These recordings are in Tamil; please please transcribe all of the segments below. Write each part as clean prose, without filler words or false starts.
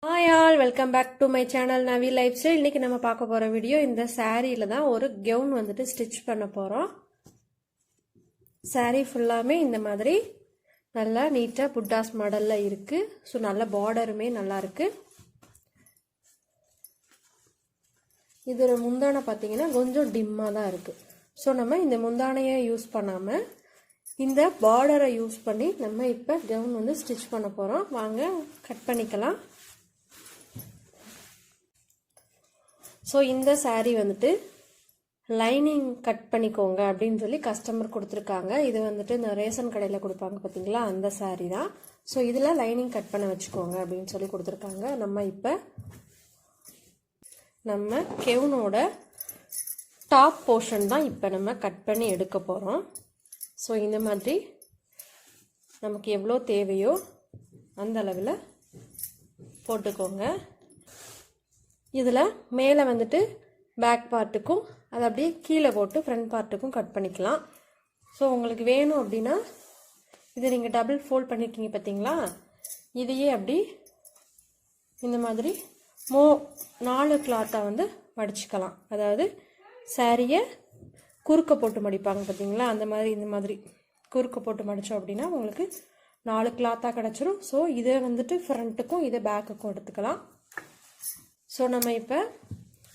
Hi all, welcome back to my channel Navi Lifestyle. இன்னைக்கு நம்ம பார்க்க போற வீடியோ இந்த சாரீல தான் ஒரு கவுன் வந்துட்டு ஸ்டிட்ச் பண்ண போறோம். சாரீ ஃபுல்லாமே இந்த மாதிரி நல்லா நீட்டா புட்டாஸ் மாடல்ல இருக்கு. சோ நல்ல பார்டருமே நல்லா இருக்கு. இதோட முந்தானை பாத்தீங்கன்னா கொஞ்சம் டிம்மா தான் இருக்கு. சோ நம்ம இந்த முந்தானையை யூஸ் பண்ணாம இந்த பார்டரை யூஸ் பண்ணி நம்ம இப்ப கவுன் வந்து ஸ்டிட்ச் பண்ண போறோம். வாங்க கட் பண்ணிக்கலாம். ஸோ இந்த சாரீ வந்துட்டு லைனிங் கட் பண்ணிக்கோங்க அப்படின்னு சொல்லி கஸ்டமர் கொடுத்துருக்காங்க. இது வந்துட்டு இந்த ரேஷன் கடையில் கொடுப்பாங்க பார்த்தீங்களா, அந்த சாரீ தான். ஸோ இதில் லைனிங் கட் பண்ண வச்சுக்கோங்க அப்படின்னு சொல்லி கொடுத்துருக்காங்க. நம்ம இப்போ நம்ம கெவுனோட டாப் போர்ஷன் தான் இப்போ நம்ம கட் பண்ணி எடுக்க போகிறோம். ஸோ இந்த மாதிரி நமக்கு எவ்வளோ தேவையோ அந்த அளவில் போட்டுக்கோங்க. இதில் மேலே வந்துட்டு பேக் பார்ட்டுக்கும் அது அப்படியே கீழே போட்டு ஃப்ரண்ட் பார்ட்டுக்கும் கட் பண்ணிக்கலாம். ஸோ உங்களுக்கு வேணும் அப்படின்னா இதை நீங்கள் டபுள் ஃபோல்ட் பண்ணியிருக்கீங்க பார்த்தீங்களா, இதையே அப்படி இந்த மாதிரி 4 கிளாத்தாக வந்து மடிச்சுக்கலாம். அதாவது சாரியை குறுக்க போட்டு மடிப்பாங்க பார்த்தீங்களா, அந்த மாதிரி இந்த மாதிரி குறுக்க போட்டு மடித்தோம் அப்படின்னா உங்களுக்கு 4 கிளாத்தாக கிடச்சிரும். ஸோ இதை வந்துட்டு ஃப்ரண்ட்டுக்கும் இதை பேக்குக்கும் எடுத்துக்கலாம். ஸோ நம்ம இப்போ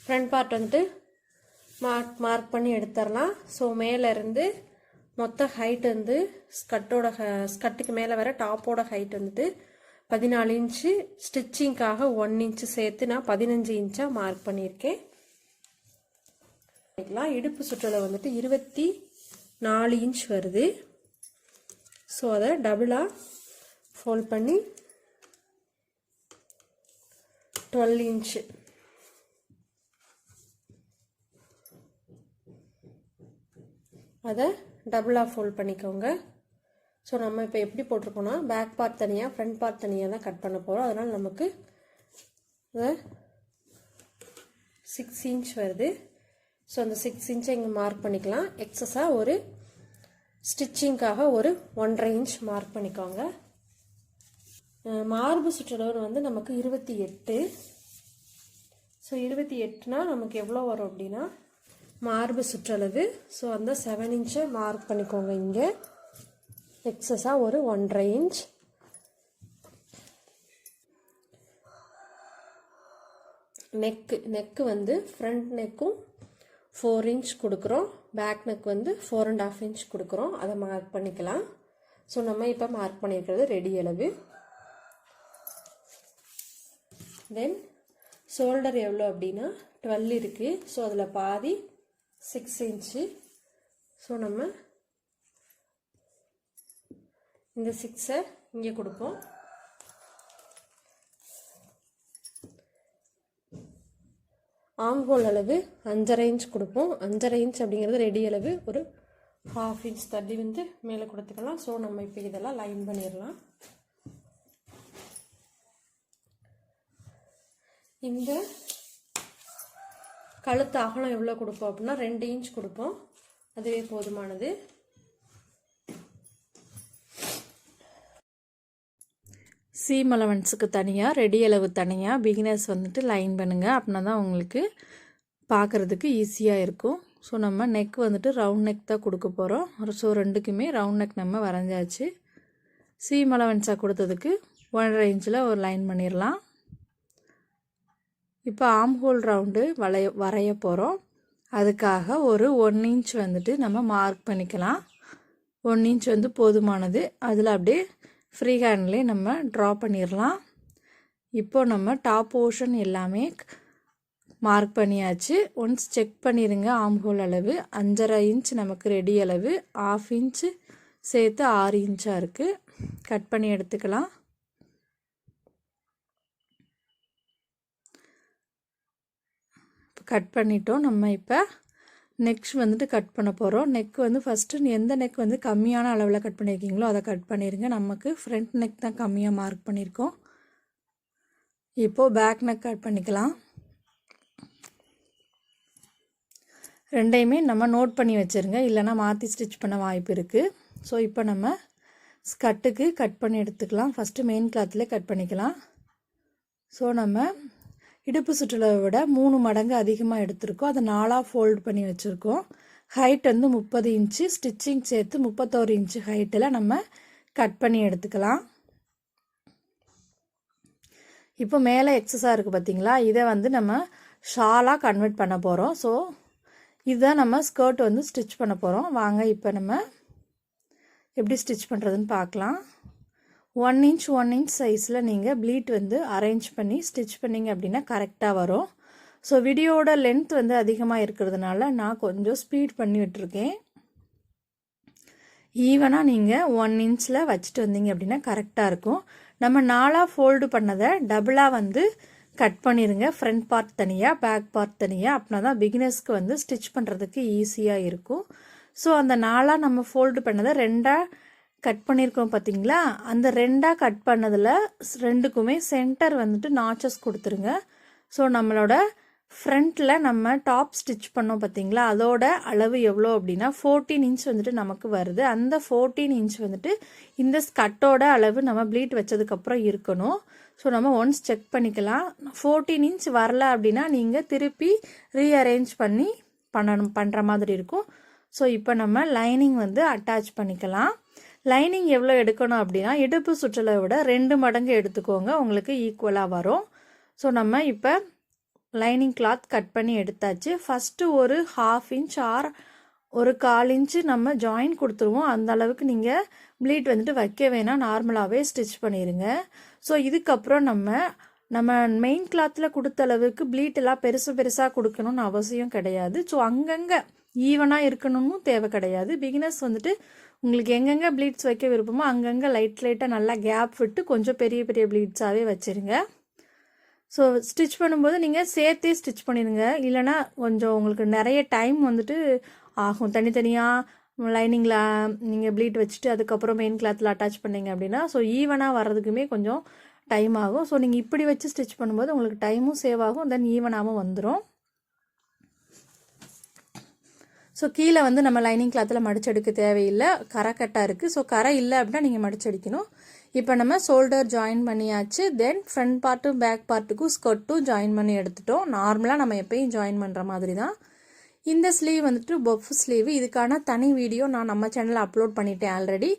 ஃப்ரண்ட் பார்ட் வந்துட்டு மார்க் பண்ணி எடுத்துடலாம். ஸோ மேலேருந்து மொத்த ஹைட் வந்து ஸ்கட்டுக்கு மேலே வர டாப்போட ஹைட் வந்துட்டு 14 இன்ச்சு, ஸ்டிச்சிங்காக 1 இன்ச்சு சேர்த்து நான் 15 இன்ச்சாக மார்க் பண்ணியிருக்கேன். இடுப்பு சுற்றளவு வந்துட்டு 24 இன்ச் வருது. ஸோ அதை டபுளாக ஃபோல்ட் பண்ணி 12 இன்ச்சு அதை டபுளாக ஃபோல்ட் பண்ணிக்கோங்க. ஸோ நம்ம இப்போ எப்படி போட்டிருக்கோன்னா பேக் பார்ட் தனியாக ஃப்ரண்ட் பார்ட் தனியாக தான் கட் பண்ண போகிறோம். அதனால் நமக்கு 6 இன்ச் வருது. ஸோ அந்த 6 இன்ச்சை இங்கே மார்க் பண்ணிக்கலாம். எக்ஸஸாக ஒரு ஸ்டிச்சிங்காக ஒரு 1.5 இன்ச் மார்க் பண்ணிக்கோங்க. மார்பு சுற்றளவு வந்து நமக்கு 28. ஸோ 28னா நமக்கு எவ்வளோ வரும் அப்படின்னா மார்பு சுற்றளவு. ஸோ அந்த 7 இன்ச்சை மார்க் பண்ணிக்கோங்க. இங்கே எக்ஸஸாக ஒரு 1.5 இன்ச். நெக்கு வந்து ஃப்ரண்ட் நெக்கும் 4 இன்ச் கொடுக்குறோம், பேக் நெக் வந்து 4.5 இன்ச் கொடுக்குறோம். அதை மார்க் பண்ணிக்கலாம். ஸோ நம்ம இப்போ மார்க் பண்ணியிருக்கிறது ரெடி அளவு. தென் ஷோல்டர் எவ்வளோ அப்படின்னா 12 இருக்குது. ஸோ அதில் பாதி 6 இன்ச்சு. ஸோ நம்ம இந்த 6ஐ இங்கே கொடுப்போம். ஆம்ஹோல் அளவு 5.5 இன்ச் கொடுப்போம். 5.5 இன்ச் அப்படிங்கிறது ரெடி அளவு. ஒரு 1/2 இன்ச் தள்ளி வந்து மேலே கொடுத்துக்கலாம். ஸோ நம்ம இப்போ இதெல்லாம் லைன் பண்ணிடலாம். இந்த கழுத்து அகலம் எவ்வளோ கொடுப்போம் அப்படின்னா 2 இன்ச் கொடுப்போம். அதுவே போதுமானது. சீம் அலவன்ஸுக்கு தனியாக, ரெடி அளவு தனியாக பிகினர்ஸ் வந்துட்டு லைன் பண்ணுங்கள். அப்படின்னா தான் உங்களுக்கு பார்க்குறதுக்கு ஈஸியாக இருக்கும். ஸோ நம்ம நெக் வந்துட்டு ரவுண்ட் நெக் தான் கொடுக்க போகிறோம். ஸோ ரெண்டுக்குமே ரவுண்ட் நெக் நம்ம வரைஞ்சாச்சு. சீம் அலவன்ஸாக கொடுத்ததுக்கு 1.5 இன்ச்சில் ஒரு லைன் பண்ணிடலாம். இப்போ ஆம்ஹோல் ரவுண்டு வரைய போகிறோம். அதுக்காக ஒரு 1 இன்ச் வந்துட்டு நம்ம மார்க் பண்ணிக்கலாம். 1 இன்ச் வந்து போதுமானது. அதில் அப்படியே ஃப்ரீ ஹேண்ட்லேயே நம்ம ட்ரா பண்ணிடலாம். இப்போ நம்ம டாப் போர்ஷன் எல்லாமே மார்க் பண்ணியாச்சு. ஒன்ஸ் செக் பண்ணிடுங்க. ஆம்ஹோல் அளவு 5.5 இன்ச் நமக்கு ரெடி அளவு, 1/2 இன்ச்சு சேர்த்து 6 இன்ச்சாக இருக்குது. கட் பண்ணி எடுத்துக்கலாம். கட் பண்ணிட்டோம். நம்ம இப்போ நெக்ஸ்ட் வந்துட்டு கட் பண்ண போகிறோம். நெக் வந்து ஃபஸ்ட்டு எந்த நெக் வந்து கம்மியான அளவில் கட் பண்ணியிருக்கீங்களோ அதை கட் பண்ணிடுங்க. நமக்கு ஃப்ரண்ட் நெக் தான் கம்மியாக மார்க் பண்ணியிருக்கோம். இப்போது பேக் நெக் கட் பண்ணிக்கலாம். ரெண்டையுமே நம்ம நோட் பண்ணி வச்சுருங்க, இல்லைனா மாற்றி ஸ்டிச் பண்ண வாய்ப்பு இருக்குது. ஸோ இப்போ நம்ம ஸ்கட்டுக்கு கட் பண்ணி எடுத்துக்கலாம். ஃபஸ்ட்டு மெயின் கிளாத்தில் கட் பண்ணிக்கலாம். ஸோ நம்ம இடுப்பு சுற்றளவை விட 3 மடங்கு அதிகமாக எடுத்திருக்கோம். அதை 4ஆக ஃபோல்டு பண்ணி வச்சுருக்கோம். ஹைட் வந்து 30 இன்ச்சு, ஸ்டிச்சிங் சேர்த்து 31 இன்ச்சு ஹைட்டில் நம்ம கட் பண்ணி எடுத்துக்கலாம். இப்போ மேலே எக்ஸஸாக இருக்குது பார்த்தீங்களா, இதை வந்து நம்ம ஷாலாக கன்வெர்ட் பண்ண போகிறோம். ஸோ இதுதான் நம்ம ஸ்கர்ட் வந்து ஸ்டிச் பண்ண போகிறோம். வாங்க இப்போ நம்ம எப்படி ஸ்டிச் பண்ணுறதுன்னு பார்க்கலாம். 1 இன்ச் 1 இன்ச் சைஸில் நீங்கள் ப்ளீட் வந்து அரேஞ்ச் பண்ணி ஸ்டிச் பண்ணிங்க அப்படின்னா கரெக்டாக வரும். ஸோ வீடியோவோட லென்த் வந்து அதிகமாக இருக்கிறதுனால நான் கொஞ்சம் ஸ்பீட் பண்ணி விட்டுருக்கேன். ஈவனாக நீங்கள் 1 இன்ச்சில் வச்சுட்டு வந்தீங்க அப்படின்னா கரெக்டாக இருக்கும். நம்ம 4ஆக ஃபோல்டு பண்ணதை டபுளாக வந்து கட் பண்ணிடுங்க. ஃப்ரண்ட் பார்ட் தனியாக, பேக் பார்ட் தனியாக. அப்படின்னா தான் பிகினர்ஸ்க்கு வந்து ஸ்டிச் பண்ணுறதுக்கு ஈஸியாக இருக்கும். ஸோ அந்த 4ஆக நம்ம ஃபோல்டு பண்ணதை 2ஆக கட் பண்ணியிருக்கோம் பார்த்தீங்களா, அந்த 2ஆக கட் பண்ணதில் 2க்குமே சென்டர் வந்துட்டு நாச்சஸ் கொடுத்துருங்க. ஸோ நம்மளோட ஃப்ரண்ட்டில் நம்ம டாப் ஸ்டிச் பண்ணோம் பார்த்தீங்களா, அதோட அளவு எவ்வளோ அப்படின்னா 14 இன்ச் வந்துட்டு நமக்கு வருது. அந்த 14 இன்ச் வந்துட்டு இந்த ஸ்கட்டோட அளவு நம்ம ப்ளீட் வச்சதுக்கப்புறம் இருக்கணும். ஸோ நம்ம ஒன்ஸ் செக் பண்ணிக்கலாம். 14 இன்ச் வரல அப்படின்னா நீங்கள் திருப்பி ரீஅரேஞ்ச் பண்ணி பண்ணுற மாதிரி இருக்கும். ஸோ இப்போ நம்ம லைனிங் வந்து அட்டாச் பண்ணிக்கலாம். லைனிங் எவ்வளோ எடுக்கணும் அப்படின்னா இடுப்பு சுற்றளவை விட 2 மடங்கு எடுத்துக்கோங்க, உங்களுக்கு ஈக்குவலாக வரும். ஸோ நம்ம இப்போ லைனிங் கிளாத் கட் பண்ணி எடுத்தாச்சு. ஃபஸ்ட்டு ஒரு 1/2 இன்ச் ஆர் ஒரு 1/4 இன்ச்சு நம்ம ஜாயின் கொடுத்துருவோம். அந்த அளவுக்கு நீங்கள் ப்ளீட் வந்துட்டு வைக்க வேணாம், நார்மலாகவே ஸ்டிச் பண்ணிடுங்க. ஸோ இதுக்கப்புறம் நம்ம மெயின் கிளாத்தில் கொடுத்த அளவுக்கு ப்ளீட் எல்லாம் பெருசாக கொடுக்கணும்னு அவசியம் கிடையாது. ஸோ அங்கங்கே ஈவனாக இருக்கணும்னு தேவை கிடையாது. பிகினர்ஸ் வந்துட்டு உங்களுக்கு எங்கெங்கே ப்ளீட்ஸ் வைக்க விருப்பமோ அங்கங்கே லைட்டாக நல்லா கேப் விட்டு கொஞ்சம் பெரிய ப்ளீட்ஸாகவே வச்சுருங்க. ஸோ ஸ்டிச் பண்ணும்போது நீங்கள் சேர்த்தே ஸ்டிச் பண்ணிடுங்க, இல்லைனா கொஞ்சம் உங்களுக்கு நிறைய டைம் வந்துட்டு ஆகும். தனித்தனியாக லைனிங்கில் நீங்கள் ப்ளீட் வச்சுட்டு அதுக்கப்புறம் மெயின் கிளாத்தில் அட்டாச் பண்ணிங்க அப்படின்னா ஸோ ஈவனாக வர்றதுக்குமே கொஞ்சம் டைம் ஆகும். ஸோ நீங்கள் இப்படி வச்சு ஸ்டிச் பண்ணும்போது உங்களுக்கு டைமும் சேவ் ஆகும், தென் ஈவனாகவும் வந்துடும். ஸோ கீழே வந்து நம்ம லைனிங் கிளாத்தில் மடிச்செடுக்க தேவையில்லை, கரை கட்டாக இருக்குது. ஸோ கரை இல்லை அப்படின்னா நீங்கள் மடிச்சடிக்கணும். இப்போ நம்ம ஷோல்டர் ஜாயின் பண்ணியாச்சு. தென் ஃப்ரண்ட் பார்ட்டும் பேக் பார்ட்டுக்கும் ஸ்கர்ட்டும் ஜாயின் பண்ணி எடுத்துட்டோம். நார்மலாக நம்ம எப்பயும் ஜாயின் பண்ணுற மாதிரி தான். இந்த ஸ்லீவ் வந்துட்டு பஃப் ஸ்லீவ். இதுக்கான தனி வீடியோ நான் நம்ம சேனலில் அப்லோட் பண்ணிட்டேன் ஆல்ரெடி.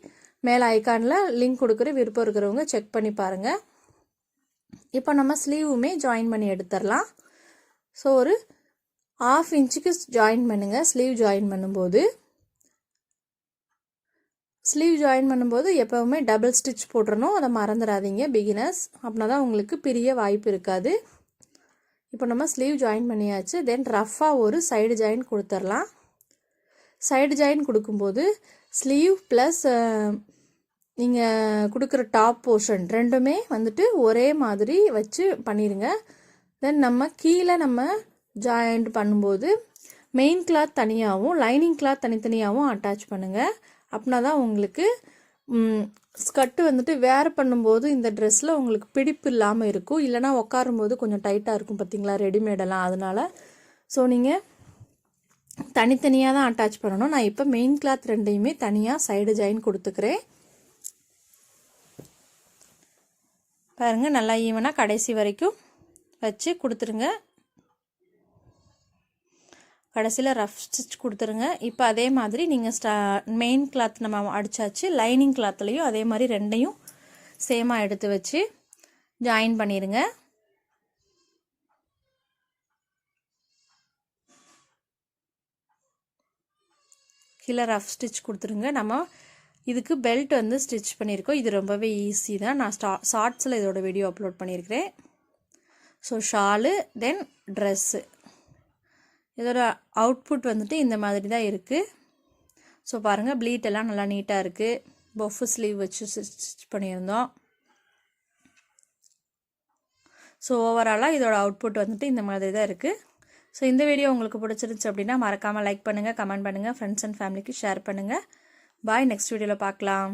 மேலே ஐக்கானில் லிங்க் கொடுக்குற, விருப்பம் இருக்கிறவங்க செக் பண்ணி பாருங்கள். இப்போ நம்ம ஸ்லீவுமே ஜாயின் பண்ணி எடுத்துடலாம். ஸோ ஒரு 1/2 இன்ச்சுக்கு ஜாயின் பண்ணுங்கள். ஸ்லீவ் ஜாயின் பண்ணும்போது எப்போவுமே டபுள் ஸ்டிச் போட்டுறணும், அதை மறந்துடாதீங்க பிகினர்ஸ். அப்படின்னா தான் உங்களுக்கு பிரிய வாய்ப்பு இருக்காது. இப்போ நம்ம ஸ்லீவ் ஜாயின் பண்ணியாச்சு. தென் ரஃப்பாக ஒரு சைடு ஜாயின் கொடுத்துடலாம். சைடு ஜாயின் கொடுக்கும்போது ஸ்லீவ் ப்ளஸ் நீங்கள் கொடுக்குற டாப் போர்ஷன் ரெண்டுமே வந்துட்டு ஒரே மாதிரி வச்சு பண்ணிடுங்க. தென் நம்ம கீழே ஜாயிண்ட் பண்ணும்போது மெயின் கிளாத் தனியாகவும் லைனிங் கிளாத் தனித்தனியாகவும் அட்டாச் பண்ணுங்கள். அப்படின்னா தான் உங்களுக்கு ஸ்கர்ட்டு வந்துட்டு வேர் பண்ணும்போது இந்த ட்ரெஸ்ஸில் உங்களுக்கு பிடிப்பு இல்லாமல் இருக்கும், இல்லைனா உட்காரும்போது கொஞ்சம் டைட்டாக இருக்கும் பார்த்தீங்களா ரெடிமேடெல்லாம், அதனால். ஸோ நீங்கள் தனித்தனியாக தான் அட்டாச் பண்ணணும். நான் இப்போ மெயின் கிளாத் ரெண்டையுமே தனியாக சைடு ஜாயின் கொடுத்துக்கிறேன். பாருங்கள், நல்லா ஈவனாக கடைசி வரைக்கும் வச்சு கொடுத்துருங்க. கடைசியில் ரஃப் ஸ்டிச் கொடுத்துருங்க. இப்போ அதே மாதிரி நீங்கள் மெயின் கிளாத் நம்ம அடித்தாச்சு, லைனிங் கிளாத்லேயும் அதே மாதிரி ரெண்டையும் சேமாக எடுத்து வச்சு ஜாயின் பண்ணிடுங்க. கீழே ரஃப் ஸ்டிச் கொடுத்துருங்க. நம்ம இதுக்கு பெல்ட் வந்து ஸ்டிச் பண்ணியிருக்கோம். இது ரொம்பவே ஈஸி தான். நான் ஷார்ட்ஸில் இதோட வீடியோ அப்லோட் பண்ணியிருக்கிறேன். ஸோ ஷாலு தென் ட்ரெஸ்ஸு, இதோட அவுட்புட் வந்துட்டு இந்த மாதிரி தான் இருக்குது. ஸோ பாருங்கள், ப்ளீட் எல்லாம் நல்லா நீட்டாக இருக்குது. பஃப் ஸ்லீவ் வச்சு ஸ்டிச் பண்ணியிருந்தோம். ஸோ ஓவராலாக இதோட அவுட்புட் வந்துட்டு இந்த மாதிரி தான் இருக்குது. ஸோ இந்த வீடியோ உங்களுக்கு பிடிச்சிருந்துச்சு அப்படின்னா மறக்காமல் லைக் பண்ணுங்கள், கமெண்ட் பண்ணுங்கள், ஃப்ரெண்ட்ஸ் அண்ட் ஃபேமிலிக்கு ஷேர் பண்ணுங்கள். பாய், நெக்ஸ்ட் வீடியோவில் பார்க்கலாம்.